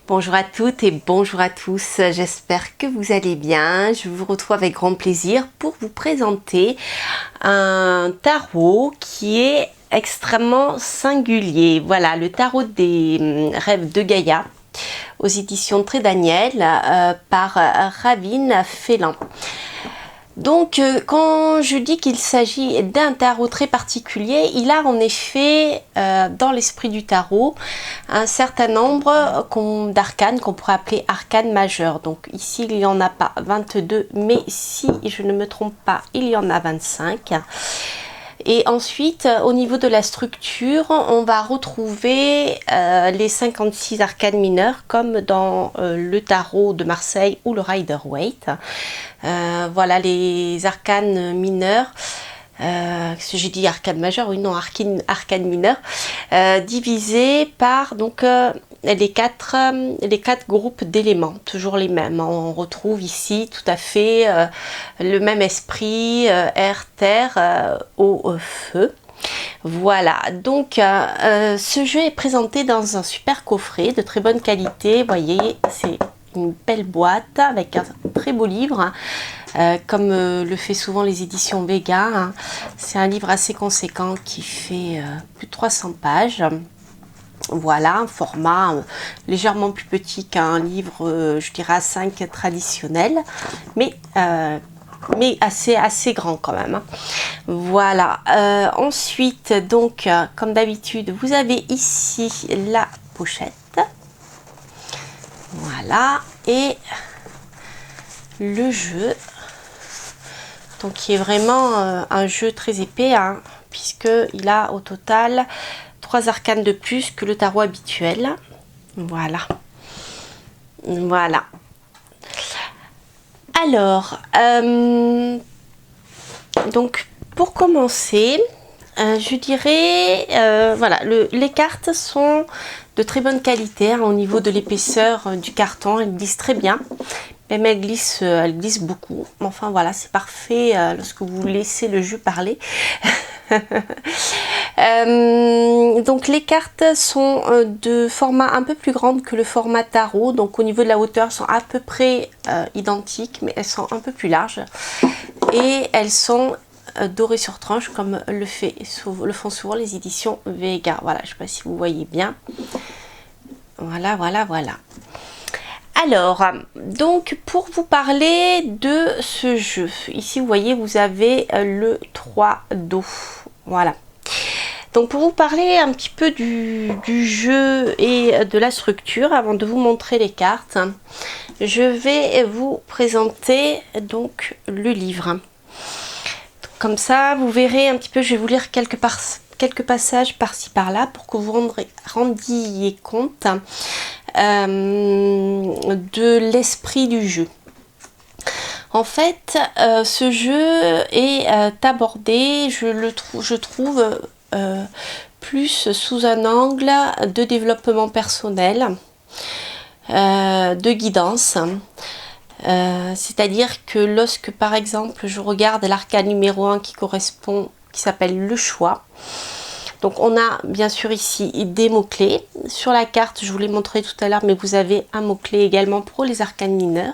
Bonjour à toutes et bonjour à tous, j'espère que vous allez bien. Je vous retrouve avec grand plaisir pour vous présenter un tarot qui est extrêmement singulier. Voilà, le tarot des rêves de Gaïa aux éditions Très Daniel par Ravine Félan. Donc, quand je dis qu'il s'agit d'un tarot très particulier, il a en effet, dans l'esprit du tarot, un certain nombre d'arcanes qu'on pourrait appeler arcanes majeures. Donc ici, il n'y en a pas 22, mais si je ne me trompe pas, il y en a 25. Et ensuite, au niveau de la structure, on va retrouver les 56 arcanes mineures, comme dans le tarot de Marseille ou le Rider-Waite. Voilà les arcanes mineurs. J'ai dit arcane majeure, oui non, arcane mineure, divisées par donc les quatre groupes d'éléments, toujours les mêmes. On retrouve ici tout à fait le même esprit, air, terre, eau, feu. Voilà, donc ce jeu est présenté dans un super coffret de très bonne qualité. Vous voyez, c'est une belle boîte avec un très beau livre, comme le fait souvent les éditions Vega. Hein. C'est un livre assez conséquent qui fait plus de 300 pages. Voilà, un format légèrement plus petit qu'un livre, je dirais A5 traditionnel, mais assez grand quand même. Hein. Voilà, ensuite, donc, comme d'habitude, vous avez ici la pochette. Voilà, et le jeu, donc qui est vraiment un jeu très épais, hein, puisqu'il a au total 3 arcanes de plus que le tarot habituel. Voilà. Voilà. Alors, donc pour commencer, je dirais, voilà, les cartes sont de très bonne qualité hein, au niveau de l'épaisseur du carton, elles glissent très bien. Même elles glissent beaucoup. Enfin voilà, c'est parfait lorsque vous laissez le jeu parler. Donc les cartes sont de format un peu plus grande que le format tarot. Donc au niveau de la hauteur, elles sont à peu près identiques, mais elles sont un peu plus larges. Et elles sont dorées sur tranche comme le font souvent les éditions Vega. Voilà, je ne sais pas si vous voyez bien. Voilà, voilà, voilà. Alors, donc pour vous parler de ce jeu, ici vous voyez vous avez le 3 d'eau. Voilà. Donc pour vous parler un petit peu du jeu et de la structure, avant de vous montrer les cartes, je vais vous présenter donc le livre. Comme ça, vous verrez un petit peu, je vais vous lire quelques passages par-ci par-là pour que vous rendiez compte de l'esprit du jeu. En fait, ce jeu est abordé, je trouve, plus sous un angle de développement personnel, de guidance. C'est-à-dire que lorsque par exemple je regarde l'arcane numéro 1 qui s'appelle le choix, donc on a bien sûr ici des mots-clés. Sur la carte, je vous l'ai montré tout à l'heure, mais vous avez un mot-clé également pour les arcanes mineurs.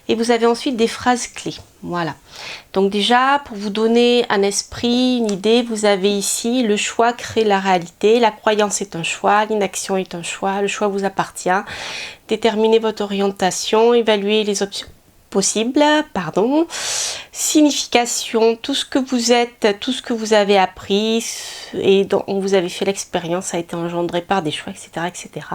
Et vous avez ensuite des phrases clés. Voilà. Donc déjà, pour vous donner un esprit, une idée, vous avez ici le choix crée la réalité. La croyance est un choix, l'inaction est un choix, le choix vous appartient. Déterminez votre orientation, évaluez les options possible, pardon, signification, tout ce que vous êtes, tout ce que vous avez appris et dont vous avez fait l'expérience a été engendré par des choix, etc. etc.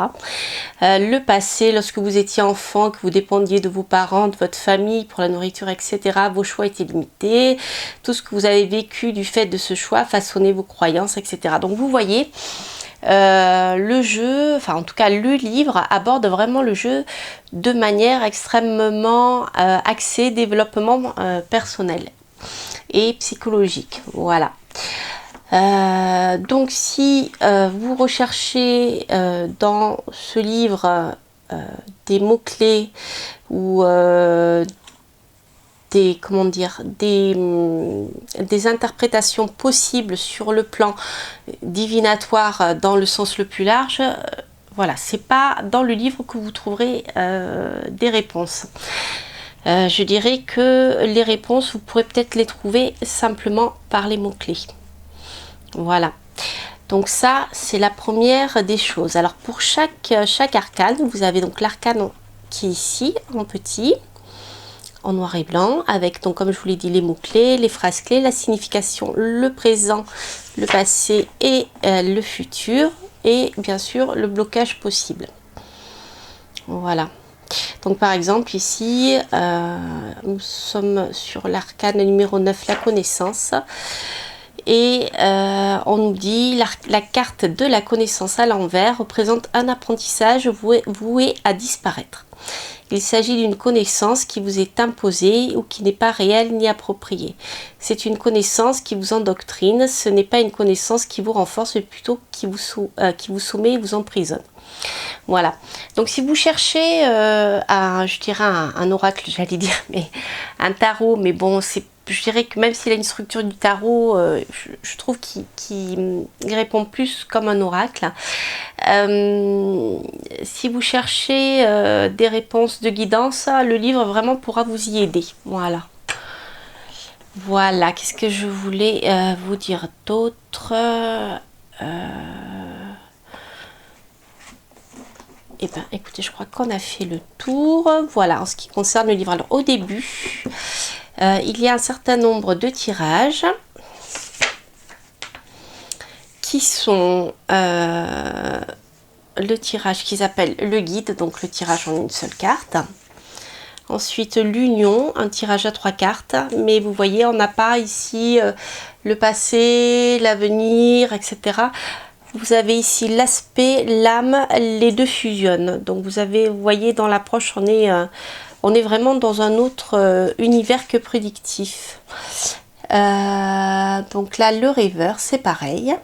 Le passé, lorsque vous étiez enfant, que vous dépendiez de vos parents, de votre famille pour la nourriture, etc., vos choix étaient limités. Tout ce que vous avez vécu du fait de ce choix façonnait vos croyances, etc. Donc vous voyez, le jeu, enfin en tout cas le livre aborde vraiment le jeu de manière extrêmement axée développement personnel et psychologique. Voilà. Donc si vous recherchez dans ce livre des mots-clés ou des interprétations possibles sur le plan divinatoire dans le sens le plus large, Voilà, c'est pas dans le livre que vous trouverez des réponses. Je dirais que les réponses, vous pourrez peut-être les trouver simplement par les mots-clés. Voilà. Donc ça, c'est la première des choses. Alors pour chaque arcane, vous avez donc l'arcane qui est ici, en petit, en noir et blanc, avec, donc comme je vous l'ai dit, les mots-clés, les phrases clés, la signification, le présent, le passé et le futur, et bien sûr le blocage possible. Voilà. Donc par exemple ici, nous sommes sur l'arcane numéro 9, la connaissance. Et on nous dit la carte de la connaissance à l'envers représente un apprentissage voué à disparaître. Il s'agit d'une connaissance qui vous est imposée ou qui n'est pas réelle ni appropriée. C'est une connaissance qui vous endoctrine, ce n'est pas une connaissance qui vous renforce, mais plutôt qui vous soumet et vous emprisonne. Voilà, donc si vous cherchez je dirais un oracle, j'allais dire, mais un tarot, mais bon, je dirais que même s'il a une structure du tarot, je trouve qu'il répond plus comme un oracle. Si vous cherchez des réponses de guidance, le livre vraiment pourra vous y aider. Voilà. Voilà, qu'est-ce que je voulais vous dire d'autre Eh bien, écoutez, je crois qu'on a fait le tour. Voilà, en ce qui concerne le livre. Alors, au début, il y a un certain nombre de tirages qui sont le tirage qu'ils appellent le guide, donc le tirage en une seule carte. Ensuite, l'union, un tirage à 3 cartes. Mais vous voyez, on n'a pas ici le passé, l'avenir, etc. Vous avez ici l'aspect, l'âme, les deux fusionnent. Donc vous voyez dans l'approche, on est vraiment dans un autre univers que prédictif. Donc là, le rêveur, c'est pareil.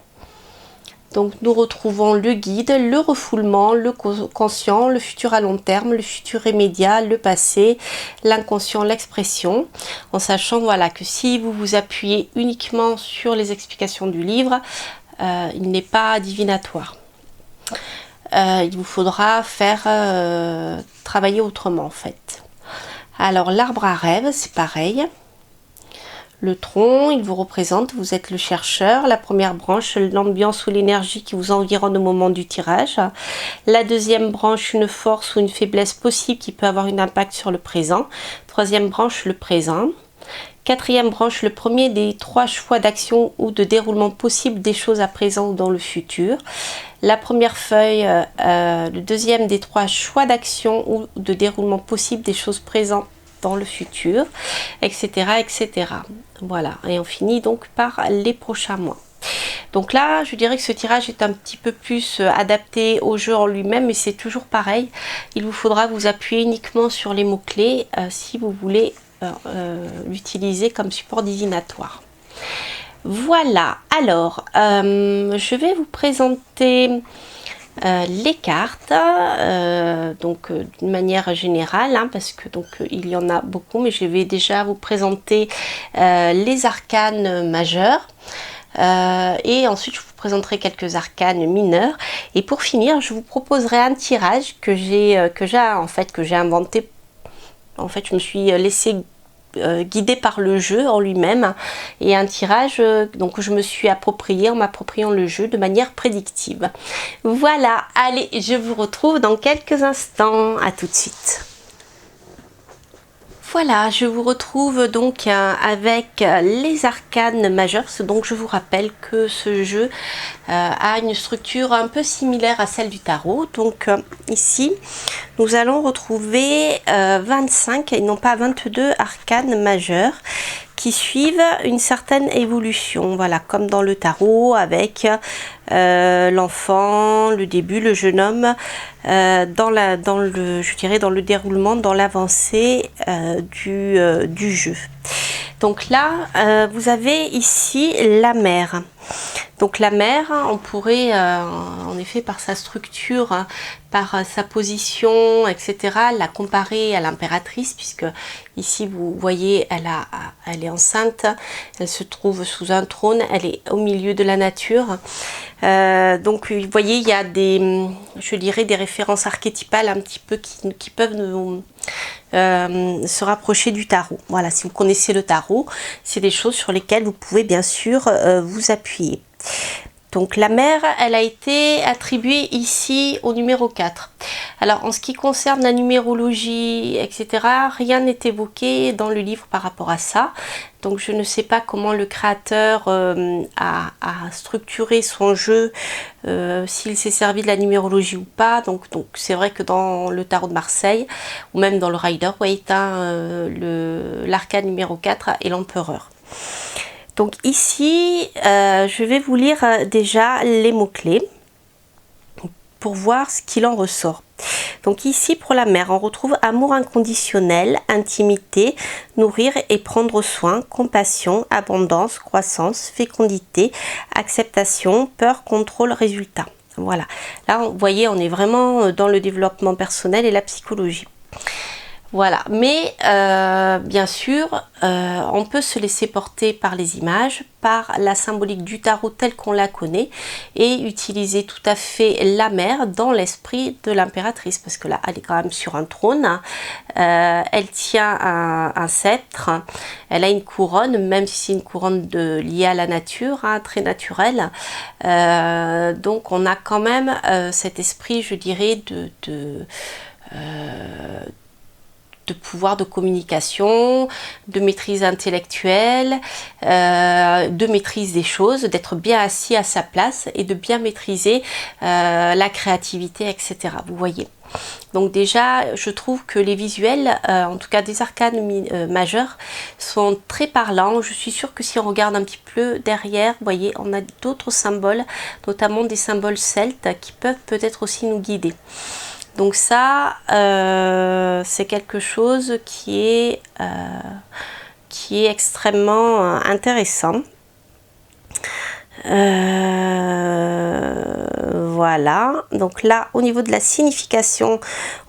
Donc nous retrouvons le guide, le refoulement, le conscient, le futur à long terme, le futur immédiat, le passé, l'inconscient, l'expression. En sachant voilà, que si vous vous appuyez uniquement sur les explications du livre, il n'est pas divinatoire. Il vous faudra faire travailler autrement en fait. Alors l'arbre à rêve, c'est pareil. Le tronc, il vous représente, vous êtes le chercheur. La première branche, l'ambiance ou l'énergie qui vous environne au moment du tirage. La deuxième branche, une force ou une faiblesse possible qui peut avoir un impact sur le présent. Troisième branche, le présent. Quatrième branche, le premier des 3 choix d'action ou de déroulement possible des choses à présent ou dans le futur. La première feuille, le deuxième des 3 choix d'action ou de déroulement possible des choses présentes dans le futur, etc., etc. Voilà, et on finit donc par les prochains mois. Donc là, je dirais que ce tirage est un petit peu plus adapté au jeu en lui-même, mais c'est toujours pareil. Il vous faudra vous appuyer uniquement sur les mots-clés si vous voulez l'utiliser comme support divinatoire. Voilà, alors je vais vous présenter les cartes donc d'une manière générale parce que donc il y en a beaucoup, mais je vais déjà vous présenter les arcanes majeurs et ensuite je vous présenterai quelques arcanes mineurs, et pour finir je vous proposerai un tirage que j'ai inventé. En fait, je me suis laissée guidée par le jeu en lui-même, et un tirage donc que je me suis approprié en m'appropriant le jeu de manière prédictive. Voilà, allez, je vous retrouve dans quelques instants. À tout de suite. Voilà, je vous retrouve donc avec les arcanes majeures. Donc je vous rappelle que ce jeu a une structure un peu similaire à celle du tarot. Donc ici, nous allons retrouver 25 et non pas 22 arcanes majeures qui suivent une certaine évolution. Voilà, comme dans le tarot avec l'enfant, le début, le jeune homme, dans le déroulement, dans l'avancée du jeu. Donc là, vous avez ici la mère. Donc la mer, on pourrait, en effet, par sa structure, par sa position, etc., la comparer à l'impératrice, puisque ici, vous voyez, elle est enceinte, elle se trouve sous un trône, elle est au milieu de la nature. Donc, vous voyez, il y a je dirais, des références archétypales un petit peu qui peuvent nous se rapprocher du tarot. Voilà, si vous connaissez le tarot, c'est des choses sur lesquelles vous pouvez bien sûr vous appuyer. Donc la mer, elle a été attribuée ici au numéro 4. Alors en ce qui concerne la numérologie, etc., rien n'est évoqué dans le livre par rapport à ça. Donc je ne sais pas comment le créateur a structuré son jeu, s'il s'est servi de la numérologie ou pas. Donc c'est vrai que dans le tarot de Marseille, ou même dans le Rider-Waite, l'arcane numéro 4 est l'empereur. Donc ici, je vais vous lire déjà les mots-clés pour voir ce qu'il en ressort. Donc ici, pour la mer, on retrouve amour inconditionnel, intimité, nourrir et prendre soin, compassion, abondance, croissance, fécondité, acceptation, peur, contrôle, résultat. Voilà. Là, vous voyez, on est vraiment dans le développement personnel et la psychologie. Voilà, mais bien sûr, on peut se laisser porter par les images, par la symbolique du tarot telle qu'on la connaît et utiliser tout à fait la mer dans l'esprit de l'impératrice, parce que là, elle est quand même sur un trône, elle tient un sceptre, elle a une couronne, même si c'est une couronne liée à la nature, très naturelle. Donc on a quand même cet esprit, je dirais, de pouvoir de communication, de maîtrise intellectuelle, de maîtrise des choses, d'être bien assis à sa place et de bien maîtriser la créativité, etc. Vous voyez. Donc déjà, je trouve que les visuels, en tout cas des arcanes majeurs, sont très parlants. Je suis sûre que si on regarde un petit peu derrière, vous voyez, on a d'autres symboles, notamment des symboles celtes qui peuvent peut-être aussi nous guider. Donc ça, c'est quelque chose qui est extrêmement intéressant. Voilà, donc là, au niveau de la signification,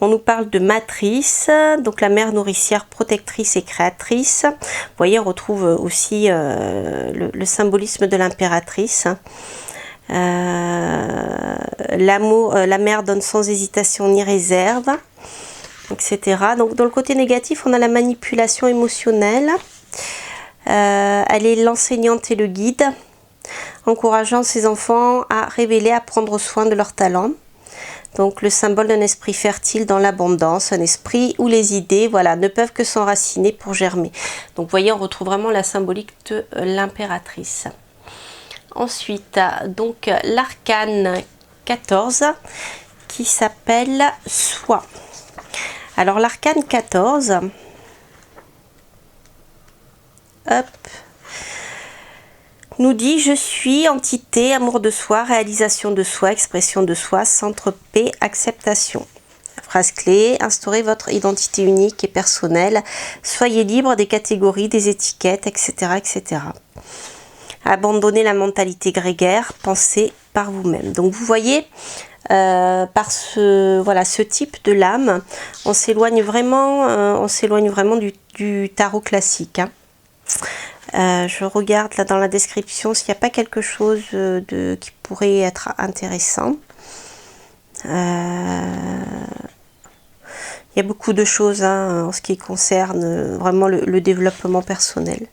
on nous parle de matrice, donc la mère nourricière, protectrice et créatrice. Vous voyez, on retrouve aussi le symbolisme de l'impératrice. L'amour, la mère donne sans hésitation ni réserve, etc. Donc dans le côté négatif, on a la manipulation émotionnelle. Elle est l'enseignante et le guide, encourageant ses enfants à révéler, à prendre soin de leurs talents. Donc le symbole d'un esprit fertile dans l'abondance, un esprit où les idées, voilà, ne peuvent que s'enraciner pour germer. Donc vous voyez, on retrouve vraiment la symbolique de l'impératrice. Ensuite, donc l'arcane 14 qui s'appelle Soi. Alors l'arcane 14, hop, nous dit je suis entité, amour de soi, réalisation de soi, expression de soi, centre paix, acceptation. Phrase clé, instaurez votre identité unique et personnelle, soyez libre des catégories, des étiquettes, etc. etc. Abandonnez la mentalité grégaire, pensez par vous-même. Donc vous voyez, par ce type de lame, on s'éloigne vraiment, du tarot classique. Hein. Je regarde là dans la description s'il n'y a pas quelque chose qui pourrait être intéressant. Il y a beaucoup de choses en ce qui concerne vraiment le développement personnel.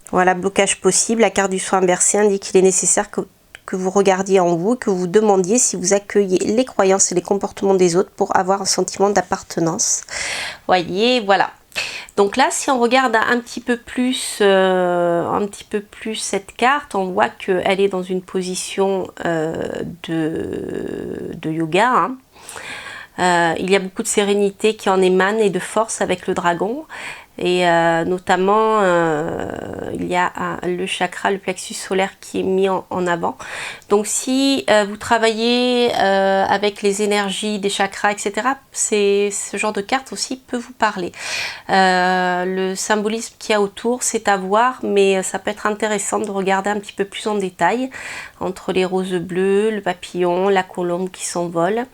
Voilà, blocage possible. La carte du soin inversé indique qu'il est nécessaire que vous regardiez en vous, que vous demandiez si vous accueillez les croyances et les comportements des autres pour avoir un sentiment d'appartenance. Voyez, voilà. Donc là, si on regarde un petit peu plus cette carte, on voit qu'elle est dans une position de yoga. Hein. Il y a beaucoup de sérénité qui en émane et de force avec le dragon. Et notamment, il y a le chakra, le plexus solaire qui est mis en avant. Donc si vous travaillez avec les énergies des chakras, etc., ce genre de carte aussi peut vous parler. Le symbolisme qu'il y a autour, c'est à voir, mais ça peut être intéressant de regarder un petit peu plus en détail, entre les roses bleues, le papillon, la colombe qui s'envole.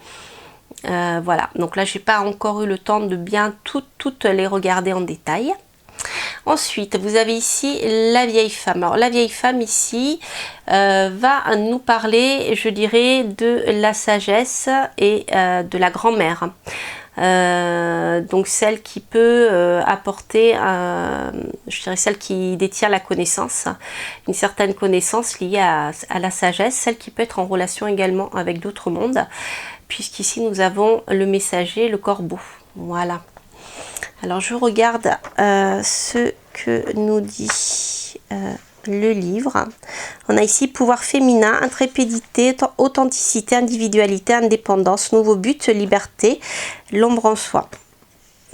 Voilà, donc là j'ai pas encore eu le temps de bien toutes les regarder en détail. Ensuite, vous avez ici la vieille femme. Alors la vieille femme ici va nous parler, je dirais, de la sagesse et de la grand-mère. Donc celle qui peut apporter, je dirais celle qui détient la connaissance, une certaine connaissance liée à la sagesse, celle qui peut être en relation également avec d'autres mondes, puisqu'ici nous avons le messager, le corbeau. Voilà. Alors je regarde ce que nous dit le livre. On a ici pouvoir féminin, intrépidité, authenticité, individualité, indépendance, nouveau but, liberté, l'ombre en soi.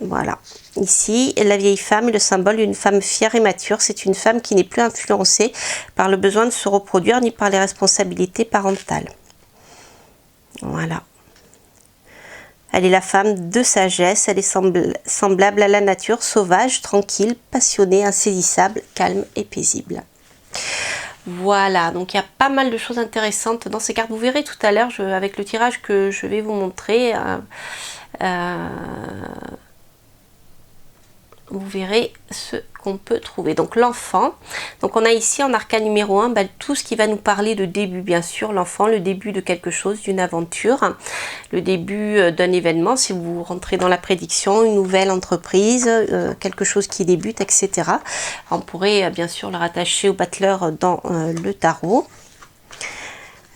Voilà. Ici, la vieille femme est le symbole d'une femme fière et mature. C'est une femme qui n'est plus influencée par le besoin de se reproduire ni par les responsabilités parentales. Voilà. Elle est la femme de sagesse, elle est semblable à la nature, sauvage, tranquille, passionnée, insaisissable, calme et paisible. Voilà, donc il y a pas mal de choses intéressantes dans ces cartes. Vous verrez tout à l'heure, avec le tirage que je vais vous montrer, vous verrez ce qu'on peut trouver. Donc l'enfant, donc on a ici en arcane numéro 1 tout ce qui va nous parler de début, bien sûr, l'enfant, le début de quelque chose, d'une aventure, le début d'un événement, si vous rentrez dans la prédiction, une nouvelle entreprise, quelque chose qui débute, etc. On pourrait bien sûr le rattacher au battleur dans le tarot.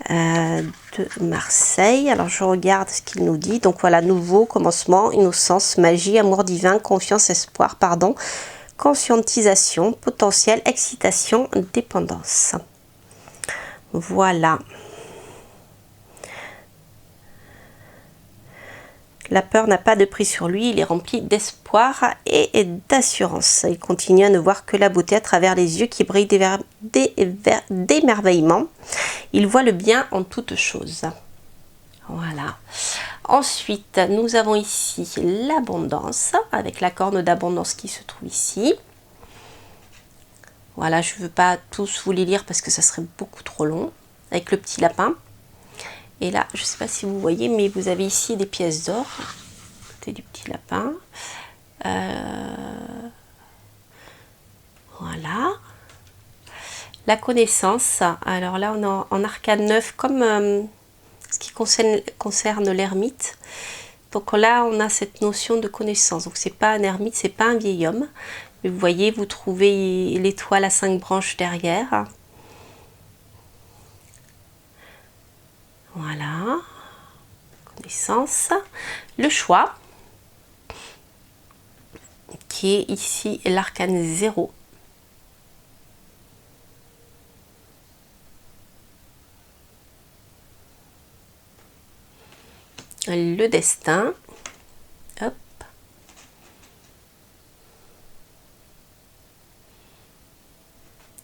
De Marseille. Alors je regarde ce qu'il nous dit. Donc voilà, nouveau, commencement, innocence, magie, amour divin, confiance, espoir, pardon, conscientisation, potentiel, excitation, dépendance. Voilà. La peur n'a pas de prix sur lui, il est rempli d'espoir et d'assurance. Il continue à ne voir que la beauté à travers les yeux qui brillent d'émerveillement. Il voit le bien en toutes choses. Voilà. Ensuite, nous avons ici l'abondance, avec la corne d'abondance qui se trouve ici. Voilà, je ne veux pas tous vous les lire parce que ça serait beaucoup trop long. Avec le petit lapin. Et là, je ne sais pas si vous voyez, mais vous avez ici des pièces d'or. Côté du petit lapin. Voilà. La connaissance. Alors là, on est en arcane 9, comme ce qui concerne l'ermite. Donc là, on a cette notion de connaissance. Donc c'est pas un ermite, c'est pas un vieil homme. Mais vous voyez, vous trouvez l'étoile à 5 branches derrière. Voilà, connaissance, le choix, qui est ici l'arcane 0. Le destin, hop.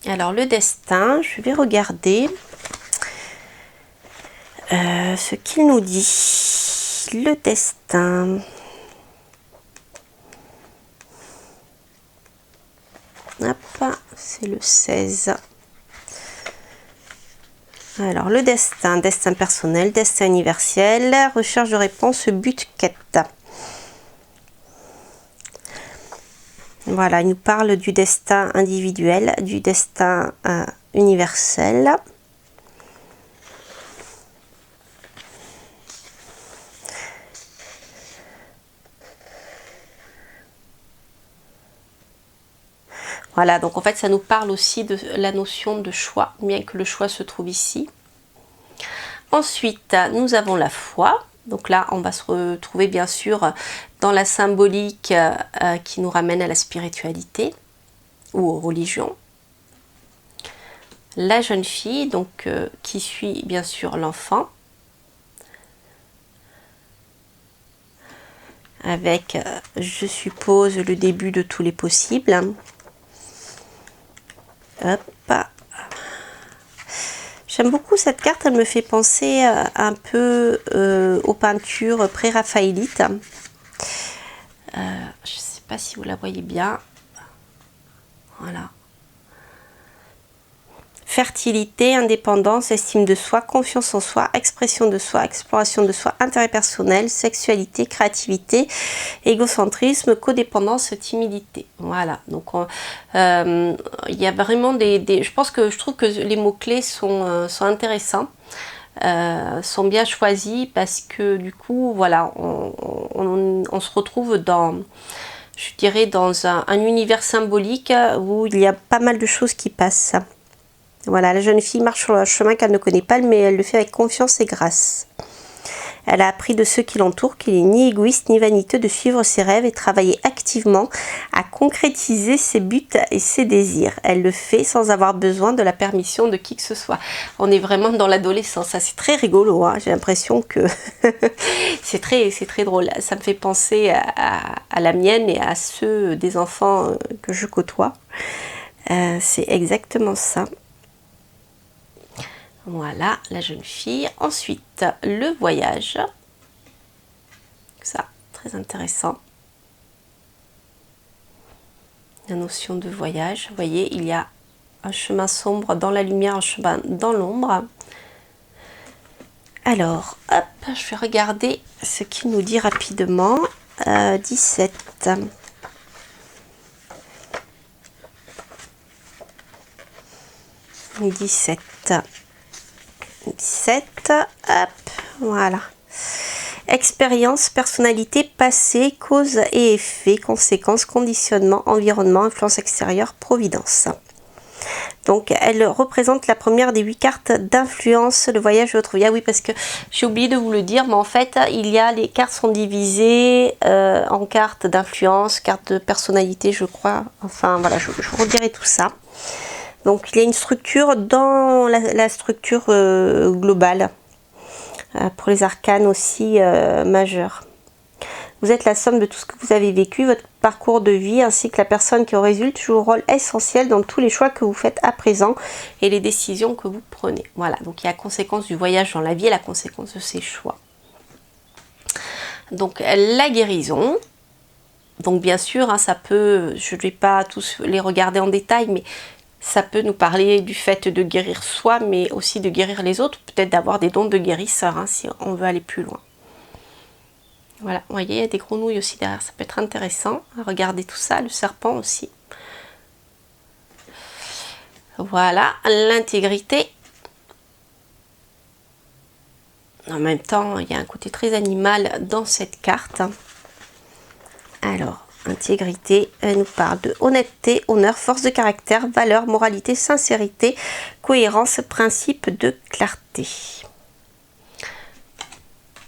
Alors le destin, je vais regarder ce qu'il nous dit. Le destin. Hop, c'est le 16. Alors le destin, destin personnel, destin universel, recherche de réponse, but, quête. Voilà, il nous parle du destin individuel, du destin universel. Voilà, donc en fait, ça nous parle aussi de la notion de choix, bien que le choix se trouve ici. Ensuite, nous avons la foi. Donc là, on va se retrouver bien sûr dans la symbolique qui nous ramène à la spiritualité ou aux religions. La jeune fille, donc qui suit bien sûr l'enfant. avec, je suppose, le début de tous les possibles. Hop. J'aime beaucoup cette carte, elle me fait penser un peu aux peintures pré-raphaélites. Je ne sais pas si vous la voyez bien. Voilà. Fertilité, indépendance, estime de soi, confiance en soi, expression de soi, exploration de soi, intérêt personnel, sexualité, créativité, égocentrisme, codépendance, timidité. Voilà, donc il y a vraiment je trouve que les mots-clés sont intéressants, sont bien choisis parce que du coup, voilà, on se retrouve dans, je dirais, dans un univers symbolique où il y a pas mal de choses qui passent. Voilà, la jeune fille marche sur un chemin qu'elle ne connaît pas, mais elle le fait avec confiance et grâce. Elle a appris de ceux qui l'entourent qu'il n'est ni égoïste ni vaniteux de suivre ses rêves et travailler activement à concrétiser ses buts et ses désirs. Elle le fait sans avoir besoin de la permission de qui que ce soit. On est vraiment dans l'adolescence, ça c'est très rigolo, hein. J'ai l'impression que c'est très drôle. Ça me fait penser à la mienne et à ceux des enfants que je côtoie. C'est exactement ça. Voilà, la jeune fille. Ensuite, le voyage. Ça, très intéressant. La notion de voyage. Vous voyez, il y a un chemin sombre dans la lumière, un chemin dans l'ombre. Alors, hop, je vais regarder ce qu'il nous dit rapidement. 17. 17, hop, voilà. Expérience, personnalité, passé, cause et effet, conséquences, conditionnement, environnement, influence extérieure, providence. Donc, elle représente la première des 8 cartes d'influence, le voyage et autres vies. Ah oui, parce que j'ai oublié de vous le dire, mais en fait, les cartes sont divisées en cartes d'influence, cartes de personnalité, je crois. Enfin, voilà, je vous redirai tout ça. Donc, il y a une structure dans la structure globale. Pour les arcanes aussi majeurs. Vous êtes la somme de tout ce que vous avez vécu, votre parcours de vie ainsi que la personne qui en résulte joue un rôle essentiel dans tous les choix que vous faites à présent et les décisions que vous prenez. Voilà, donc il y a la conséquence du voyage dans la vie et la conséquence de ses choix. Donc la guérison. Donc bien sûr, hein, ça peut, je ne vais pas tous les regarder en détail, mais ça peut nous parler du fait de guérir soi, mais aussi de guérir les autres, peut-être d'avoir des dons de guérisseur, hein, si on veut aller plus loin. Voilà, vous voyez, il y a des grenouilles aussi derrière, ça peut être intéressant. Regardez tout ça, le serpent aussi. Voilà, l'intégrité. En même temps, il y a un côté très animal dans cette carte. Alors, intégrité, elle nous parle de honnêteté, honneur, force de caractère, valeur, moralité, sincérité, cohérence, principe de clarté.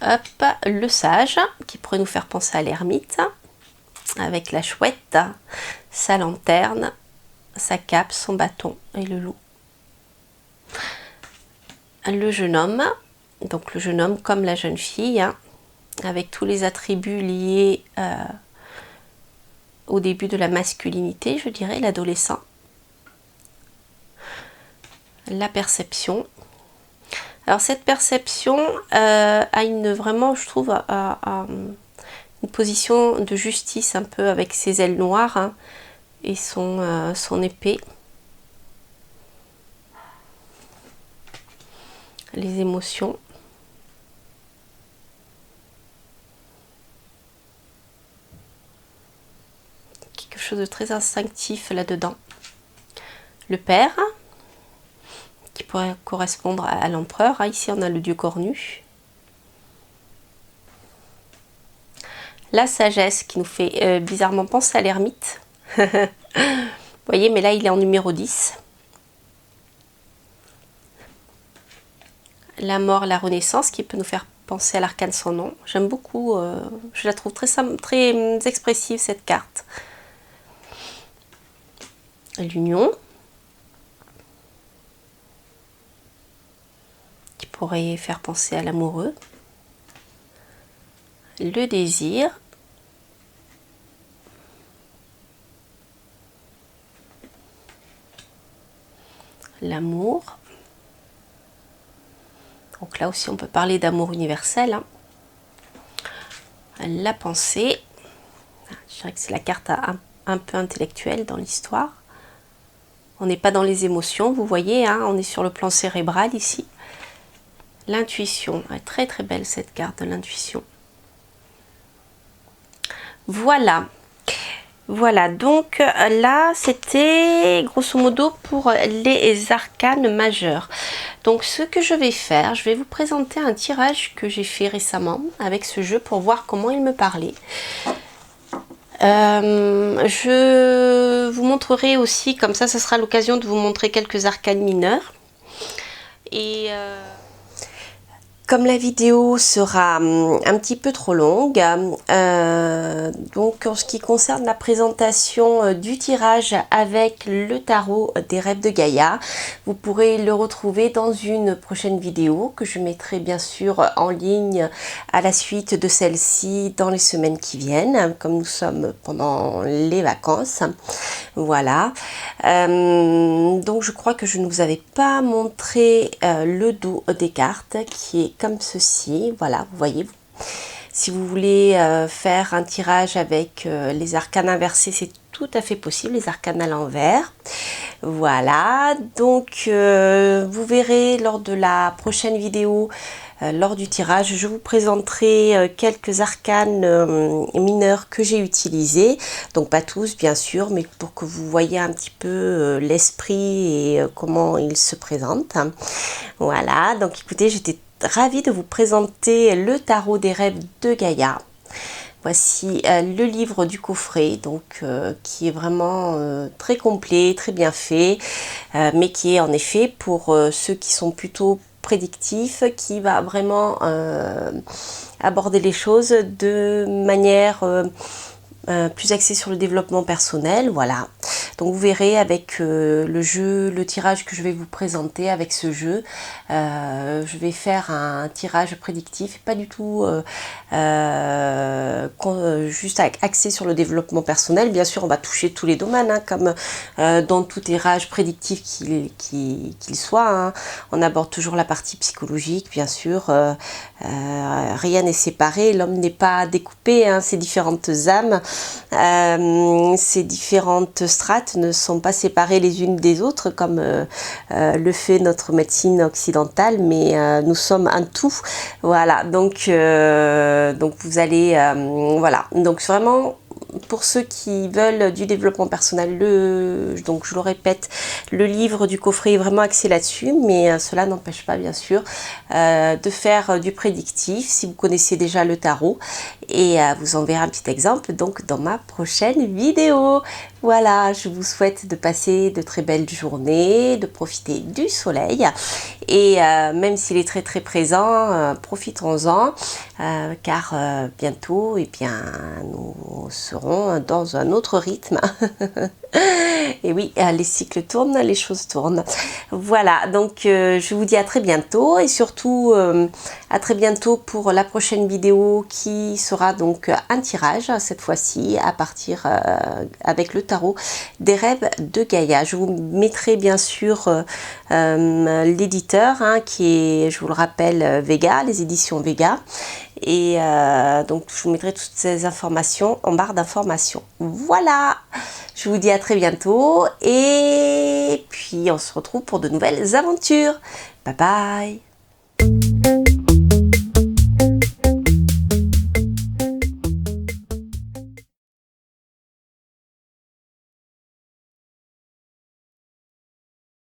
Hop, le sage, qui pourrait nous faire penser à l'ermite, avec la chouette, sa lanterne, sa cape, son bâton et le loup. Le jeune homme, donc le jeune homme comme la jeune fille, hein, avec tous les attributs liés au début de la masculinité, je dirais, l'adolescent. La perception. Alors cette perception a vraiment, je trouve, une position de justice un peu avec ses ailes noires, hein, et son épée. Les émotions. Quelque chose de très instinctif là-dedans. Le père, qui pourrait correspondre à l'empereur. Ici, on a le dieu cornu. La sagesse, qui nous fait bizarrement penser à l'ermite. Vous voyez, mais là, il est en numéro 10. La mort, la renaissance, qui peut nous faire penser à l'arcane sans nom. J'aime beaucoup, je la trouve très expressive, cette carte. L'union, qui pourrait faire penser à l'amoureux. Le désir, l'amour. Donc là aussi on peut parler d'amour universel, hein. La pensée, je dirais que c'est la carte un peu intellectuelle dans l'histoire. On n'est pas dans les émotions, vous voyez, hein, on est sur le plan cérébral ici. L'intuition, très très belle cette carte de l'intuition. Voilà. Voilà, donc là c'était grosso modo pour les arcanes majeurs. Donc ce que je vais faire, je vais vous présenter un tirage que j'ai fait récemment avec ce jeu pour voir comment il me parlait. Je vous montrerai aussi, comme ça sera l'occasion de vous montrer quelques arcanes mineurs. Et comme la vidéo sera un petit peu trop longue, donc en ce qui concerne la présentation du tirage avec le tarot des rêves de Gaïa, vous pourrez le retrouver dans une prochaine vidéo que je mettrai bien sûr en ligne à la suite de celle-ci dans les semaines qui viennent, comme nous sommes pendant les vacances. Voilà, donc je crois que je ne vous avais pas montré le dos des cartes qui est comme ceci. Voilà, vous voyez, si vous voulez faire un tirage avec les arcanes inversés, c'est tout à fait possible, les arcanes à l'envers. Voilà, donc vous verrez lors de la prochaine vidéo, lors du tirage, je vous présenterai quelques arcanes mineurs que j'ai utilisés. Donc pas tous bien sûr, mais pour que vous voyez un petit peu l'esprit et comment il se présente. Voilà, donc écoutez, j'étais ravie de vous présenter le tarot des rêves de Gaïa. Voici le livre du coffret, donc qui est vraiment très complet, très bien fait, mais qui est en effet pour ceux qui sont plutôt prédictifs, qui va vraiment aborder les choses de manière plus axée sur le développement personnel. Voilà, donc vous verrez avec le jeu, le tirage que je vais vous présenter avec ce jeu, je vais faire un tirage prédictif, pas du tout juste axé sur le développement personnel. Bien sûr on va toucher tous les domaines, hein, comme dans tout tirage prédictif qu'il soit, hein. On aborde toujours la partie psychologique, bien sûr, rien n'est séparé, l'homme n'est pas découpé, hein, ces différentes âmes, ces différentes strates ne sont pas séparées les unes des autres comme le fait notre médecine occidentale, mais nous sommes un tout. Voilà, donc vous allez voilà, donc vraiment pour ceux qui veulent du développement personnel, donc je le répète, le livre du coffret est vraiment axé là-dessus, mais cela n'empêche pas bien sûr de faire du prédictif si vous connaissez déjà le tarot, et vous en verrez un petit exemple donc dans ma prochaine vidéo. Voilà, je vous souhaite de passer de très belles journées, de profiter du soleil, et même s'il est très très présent, profitons-en, car bientôt eh bien, nous serons dans un autre rythme. Et oui, les cycles tournent, les choses tournent. Voilà, donc je vous dis à très bientôt, et surtout à très bientôt pour la prochaine vidéo qui sera donc un tirage, cette fois-ci à partir avec le tarot des rêves de Gaïa. Je vous mettrai bien sûr l'éditeur, hein, qui est, je vous le rappelle, Vega, les éditions Vega. Et donc je vous mettrai toutes ces informations en barre d'informations. Voilà, je vous dis à très bientôt, et puis on se retrouve pour de nouvelles aventures. Bye bye.